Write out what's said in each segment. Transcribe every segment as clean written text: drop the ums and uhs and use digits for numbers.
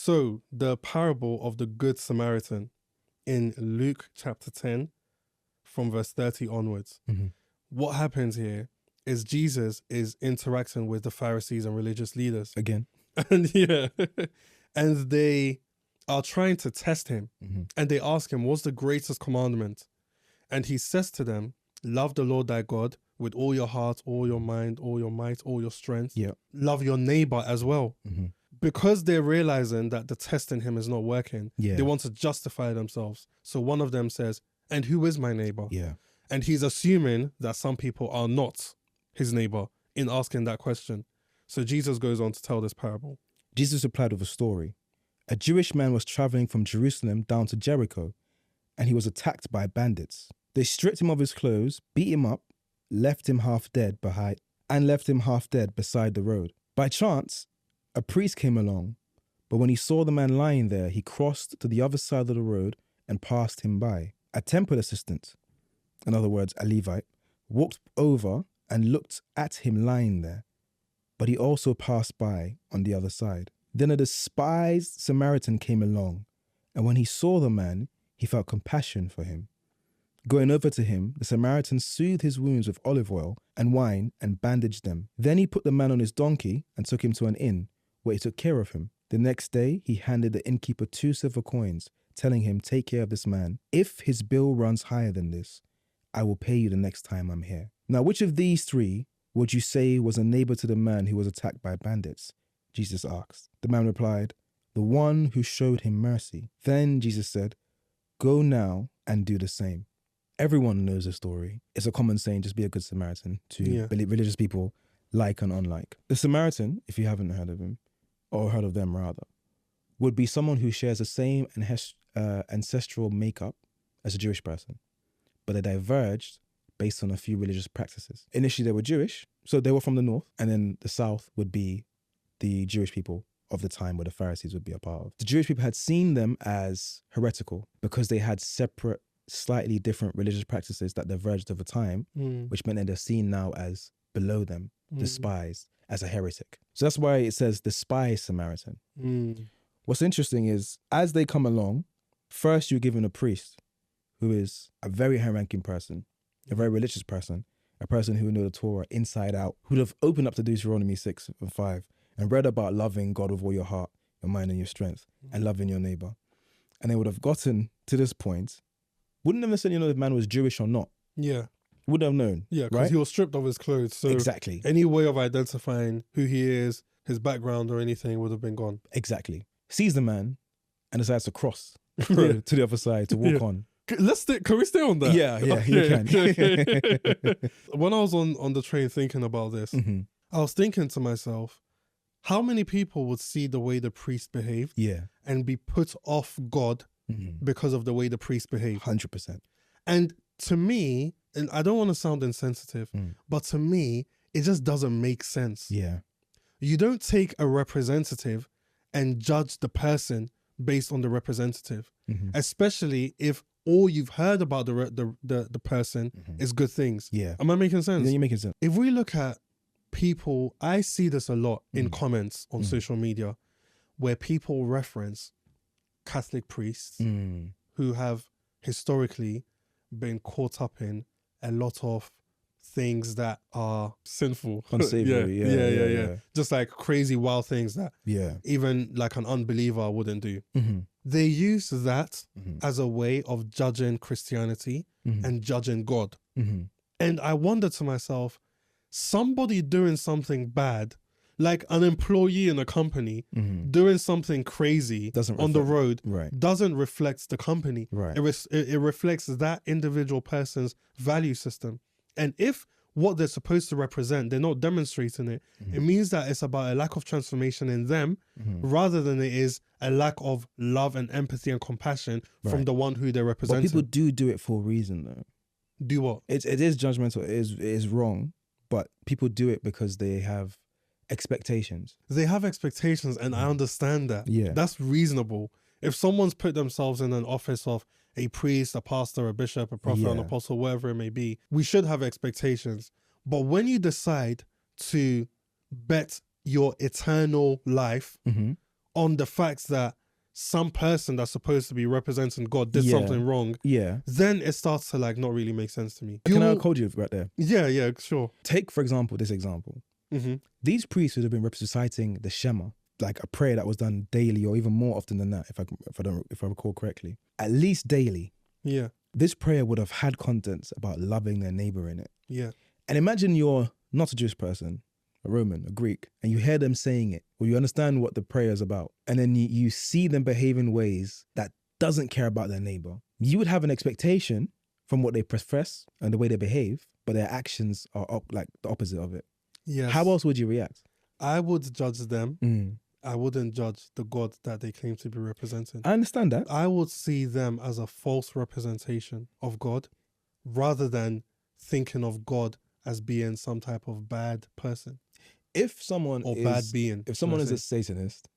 So the parable of the Good Samaritan in Luke chapter 10 from verse 30 onwards. What happens here is Jesus is interacting with the Pharisees and religious leaders. Again. And and they are trying to test him. And they ask him, what's the greatest commandment? And he says to them, love the Lord thy God with all your heart, all your mind, all your might, all your strength. Yeah. Love your neighbor as well. Because they're realizing that the test in him is not working, they want to justify themselves. So one of them says, and who is my neighbor? Yeah. And he's assuming that some people are not his neighbor in asking that question. So Jesus goes on to tell this parable. Jesus replied with a story. A Jewish man was traveling from Jerusalem down to Jericho, and he was attacked by bandits. They stripped him of his clothes, beat him up, left him half dead beside the road. By chance, a priest came along, but when he saw the man lying there, he crossed to the other side of the road and passed him by. A temple assistant, in other words, a Levite, walked over and looked at him lying there, but he also passed by on the other side. Then a despised Samaritan came along, and when he saw the man, he felt compassion for him. Going over to him, the Samaritan soothed his wounds with olive oil and wine and bandaged them. Then he put the man on his donkey and took him to an inn, where he took care of him. The next day, he handed the innkeeper 2 silver coins, telling him, take care of this man. If his bill runs higher than this, I will pay you the next time I'm here. Now, which of these 3 would you say was a neighbor to the man who was attacked by bandits? Jesus asked. The man replied, the one who showed him mercy. Then Jesus said, go now and do the same. Everyone knows the story. It's a common saying, just be a good Samaritan to religious people, like and unlike. The Samaritan, if you haven't heard of him, or heard of them rather, would be someone who shares the same ancestral makeup as a Jewish person, but they diverged based on a few religious practices. Initially, they were Jewish, so they were from the north, and then the south would be the Jewish people of the time where the Pharisees would be a part of. The Jewish people had seen them as heretical because they had separate, slightly different religious practices that diverged over time, which meant that they're seen now as below them, despised, as a heretic. So that's why it says despised Samaritan. What's interesting is, as they come along, first you're given a priest who is a very high-ranking person, a very religious person, a person who knew the Torah inside out, who'd have opened up to Deuteronomy 6 and 5 and read about loving God with all your heart, your mind and your strength, and loving your neighbor. And they would have gotten to this point, wouldn't have necessarily know if man was Jewish or not. Yeah. Would have known. Yeah, because right? he was stripped of his clothes. So exactly. Any way of identifying who he is, his background or anything would have been gone. Exactly. Sees the man and decides to cross to the other side to walk on. Can we stay on that? Yeah, you can. When I was on the train thinking about this, I was thinking to myself, how many people would see the way the priest behaved and be put off God because of the way the priest behaved? 100%. And to me, and I don't want to sound insensitive, but to me, it just doesn't make sense. Yeah. You don't take a representative and judge the person based on the representative, especially if all you've heard about the person is good things. Yeah. Am I making sense? Yeah, you're making sense. If we look at people, I see this a lot in comments on social media where people reference Catholic priests who have historically been caught up in a lot of things that are sinful. Unsavory, yeah. Just like crazy wild things that even like an unbeliever wouldn't do. They use that as a way of judging Christianity and judging God. And I wonder to myself, somebody doing something bad, like an employee in a company doing something crazy on the road, doesn't reflect the company. It reflects that individual person's value system. And if what they're supposed to represent, they're not demonstrating it, it means that it's about a lack of transformation in them rather than it is a lack of love and empathy and compassion from the one who they're representing. But people do it for a reason though. Do what? It is judgmental, it is wrong, but people do it because they have expectations. They have expectations and I understand that. Yeah. That's reasonable. If someone's put themselves in an office of a priest, a pastor, a bishop, a prophet, an apostle, whatever it may be, we should have expectations. But when you decide to bet your eternal life on the facts that some person that's supposed to be representing God did something wrong, then it starts to like not really make sense to me. Can I code you right there? Yeah, sure. Take, for example, this example. These priests would have been reciting the Shema, like a prayer that was done daily or even more often than that, if I recall correctly, at least daily. Yeah. This prayer would have had contents about loving their neighbor in it. Yeah. And imagine you're not a Jewish person, a Roman, a Greek, and you hear them saying it, or you understand what the prayer is about, and then you see them behave in ways that doesn't care about their neighbor. You would have an expectation from what they profess and the way they behave, but their actions are like the opposite of it. Yes. How else would you react? I would judge them. I wouldn't judge the God that they claim to be representing. I understand that. I would see them as a false representation of God rather than thinking of God as being some type of bad person. If someone or is, bad being. If someone is a Satanist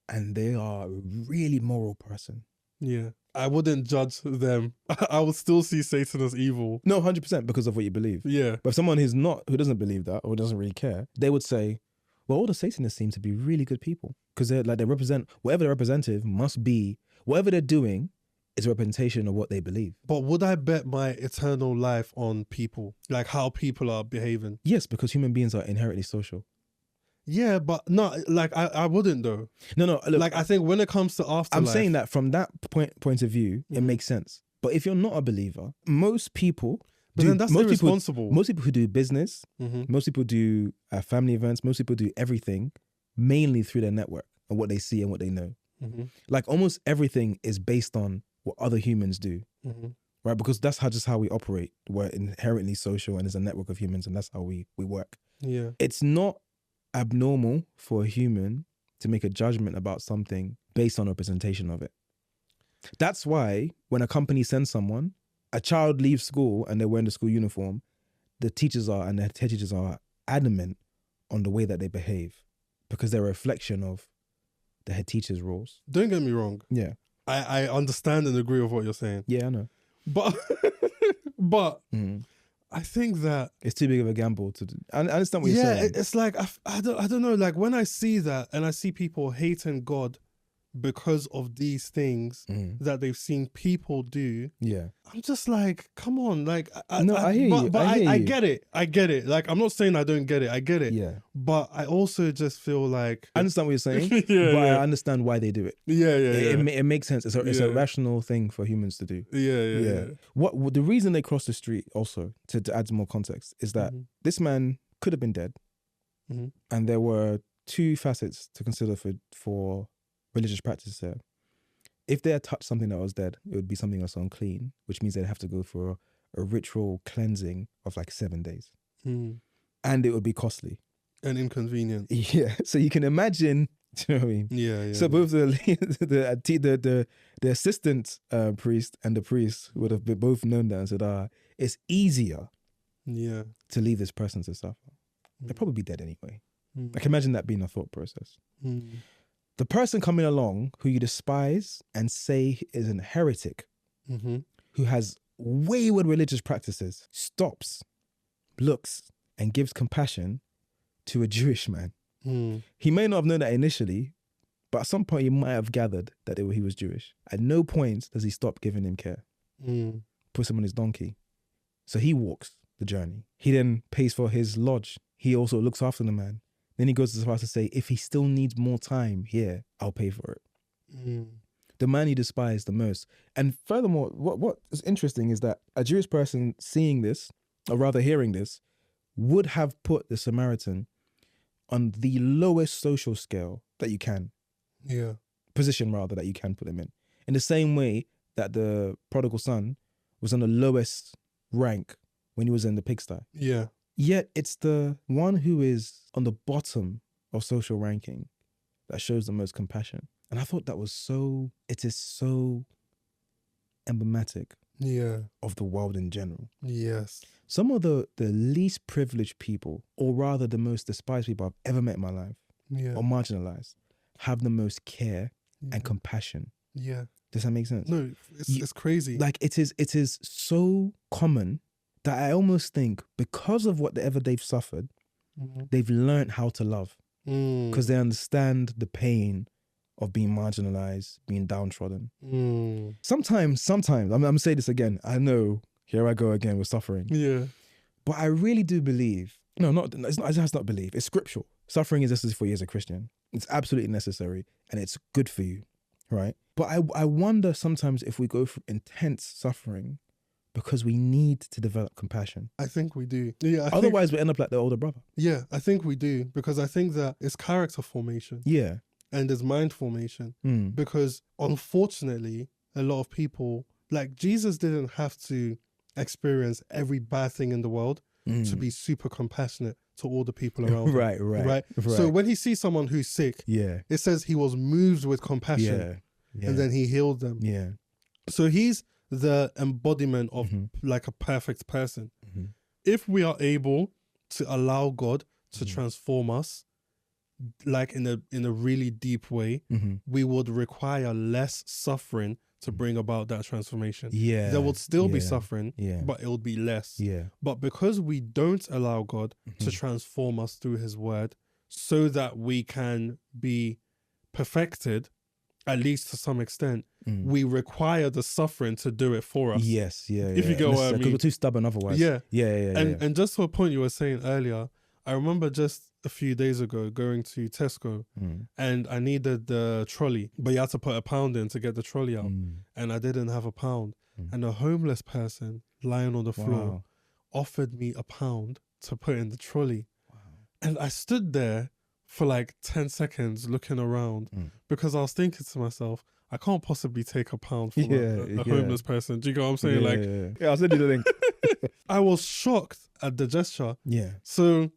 and they are a really moral person. Yeah. I wouldn't judge them. I would still see Satan as evil. No, 100% because of what you believe. Yeah. But if someone who doesn't believe that or doesn't really care, they would say, well, all the Satanists seem to be really good people because they represent, whatever they're representative must be, whatever they're doing is a representation of what they believe. But would I bet my eternal life on people? Like how people are behaving? Yes, because human beings are inherently social. Yeah, but no, like I wouldn't though. No, look, like I think when it comes to afterlife, I'm saying that from that point of view, it makes sense. But if you're not a believer, most people, then that's irresponsible. Most people who do business, most people do family events, most people do everything mainly through their network and what they see and what they know. Like almost everything is based on what other humans do, right? Because that's just how we operate. We're inherently social, and there's a network of humans, and that's how we work. Yeah, it's not abnormal for a human to make a judgment about something based on representation of it. That's why when a company sends someone, a child leaves school and they're wearing the school uniform, the teachers and the head teachers are adamant on the way that they behave because they're a reflection of the head teacher's rules. Don't get me wrong. Yeah. I understand and agree with what you're saying. Yeah, I know. But I think that it's too big of a gamble to do. I understand what you're saying. Yeah, it's like I don't know. Like when I see that and I see people hating God because of these things that they've seen people do. Yeah, I'm just like, come on, like I hear you. But I get it. I get it. Like I'm not saying I don't get it. I get it. Yeah. But I also just feel like I understand what you're saying. I understand why they do it. It makes sense. It's a rational thing for humans to do. Yeah. What the reason they crossed the street also to add some more context is that this man could have been dead, and there were two facets to consider for religious practice there. If they had touched something that was dead, it would be something that's unclean, which means they'd have to go for a ritual cleansing of like 7 days. And it would be costly. And inconvenient. Yeah. So you can imagine, do you know what I mean? Yeah. So both the assistant priest and the priest would have both known that and said, it's easier to leave this person to suffer. They'd probably be dead anyway. I can imagine that being a thought process. The person coming along who you despise and say is a heretic, who has wayward religious practices, stops, looks, and gives compassion to a Jewish man. He may not have known that initially, but at some point he might have gathered that he was Jewish. At no point does he stop giving him care. Puts him on his donkey. So he walks the journey. He then pays for his lodge. He also looks after the man. Then he goes as far as to say, if he still needs more time here, I'll pay for it. The man he despised the most. And furthermore, what is interesting is that a Jewish person seeing this, or rather hearing this, would have put the Samaritan on the lowest social scale that you can. Yeah. Position, rather, that you can put him in. In the same way that the prodigal son was on the lowest rank when he was in the pigsty. Yeah. Yet it's the one who is on the bottom of social ranking that shows the most compassion. And I thought that was it is so emblematic of the world in general. Yes. Some of the least privileged people, or rather the most despised people I've ever met in my life, or marginalized, have the most care and compassion. Yeah. Does that make sense? No, it's crazy. Like it is so common that I almost think because of whatever they've suffered, they've learned how to love because they understand the pain of being marginalized, being downtrodden. Sometimes, I'm gonna say this again. I know, here I go again with suffering. Yeah. But I really do believe, it's not believe, it's scriptural. Suffering is necessary for you as a Christian. It's absolutely necessary and it's good for you, right? But I wonder sometimes if we go through intense suffering because we need to develop compassion. I think we do. Yeah. Otherwise, we end up like the older brother. Yeah, I think we do, because I think that it's character formation. Yeah. And it's mind formation. Because unfortunately, a lot of people, like Jesus didn't have to experience every bad thing in the world to be super compassionate to all the people around him. Right. So when he sees someone who's sick, it says he was moved with compassion and then he healed them. Yeah. So he's the embodiment of like a perfect person. If we are able to allow God to transform us, like in a really deep way, we would require less suffering to bring about that transformation. Yeah. There would still be suffering, but it would be less. Yeah. But because we don't allow God to transform us through his word so that we can be perfected, at least to some extent, we require the suffering to do it for us. Yes, If you get what I mean. Because we're too stubborn otherwise. Yeah. And just to a point you were saying earlier, I remember just a few days ago going to Tesco and I needed the trolley, but you had to put £1 in to get the trolley out. And I didn't have £1. And a homeless person lying on the floor offered me £1 to put in the trolley. And I stood there for like 10 seconds looking around because I was thinking to myself, I can't possibly take £1 from a homeless person. Do you get what I'm saying? I'll send you the link. I was shocked at the gesture. Yeah. So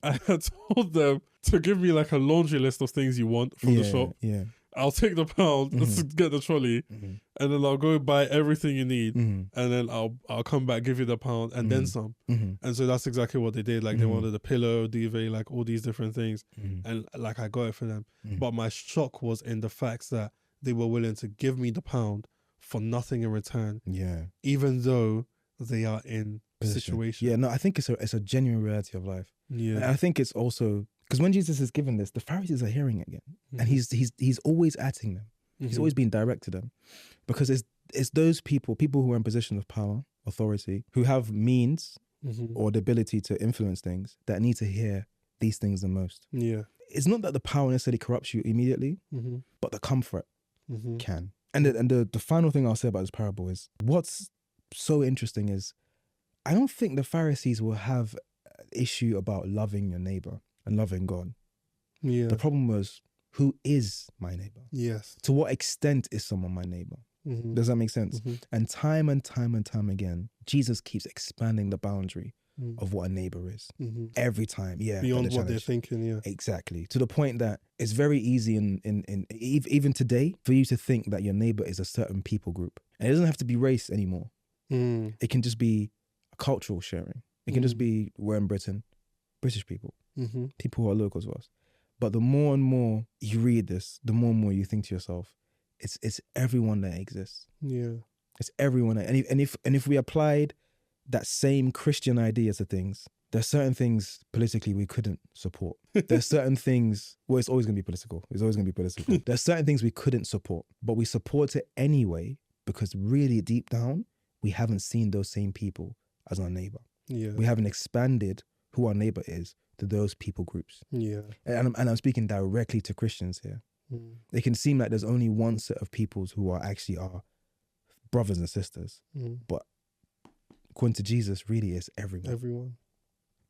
I had told them to give me like a laundry list of things you want from the shop. Yeah. I'll take the £1 to get the trolley, and then I'll go buy everything you need, and then I'll come back, give you the £1 and then some. And so that's exactly what they did. Like they wanted a pillow, duvet, like all these different things, and like I got it for them. But my shock was in the fact that they were willing to give me the £1 for nothing in return. Yeah. Even though they are in a situation. Yeah. No, I think it's a genuine reality of life. Yeah. And I think it's also because when Jesus is given this, the Pharisees are hearing it again, and he's always atting them. He's always being direct to them, because it's those people who are in position of power, authority, who have means or the ability to influence things that need to hear these things the most. Yeah, it's not that the power necessarily corrupts you immediately, but the comfort can. And the final thing I'll say about this parable is what's so interesting is I don't think the Pharisees will have an issue about loving your neighbor and loving God. Yeah. The problem was, who is my neighbor? Yes. To what extent is someone my neighbor? Does that make sense? And time again, Jesus keeps expanding the boundary of what a neighbor is. Every time, beyond what they're thinking, exactly. To the point that it's very easy in even today for you to think that your neighbor is a certain people group, and it doesn't have to be race anymore. It can just be a cultural sharing. It can just be, we're in Britain, British people, people who are local to us. But the more and more you read this, the more and more you think to yourself, it's everyone that exists. Yeah, it's everyone. And if we applied that same Christian idea to things, there's certain things politically we couldn't support. There's certain things, well, it's always going to be political. It's always going to be political. There's certain things we couldn't support, but we support it anyway because really deep down, we haven't seen those same people as our neighbor. Yeah, we haven't expanded who our neighbor is to those people groups. Yeah, and I'm speaking directly to Christians here. It can seem like there's only one set of peoples who are actually our brothers and sisters, but according to Jesus, really is everyone.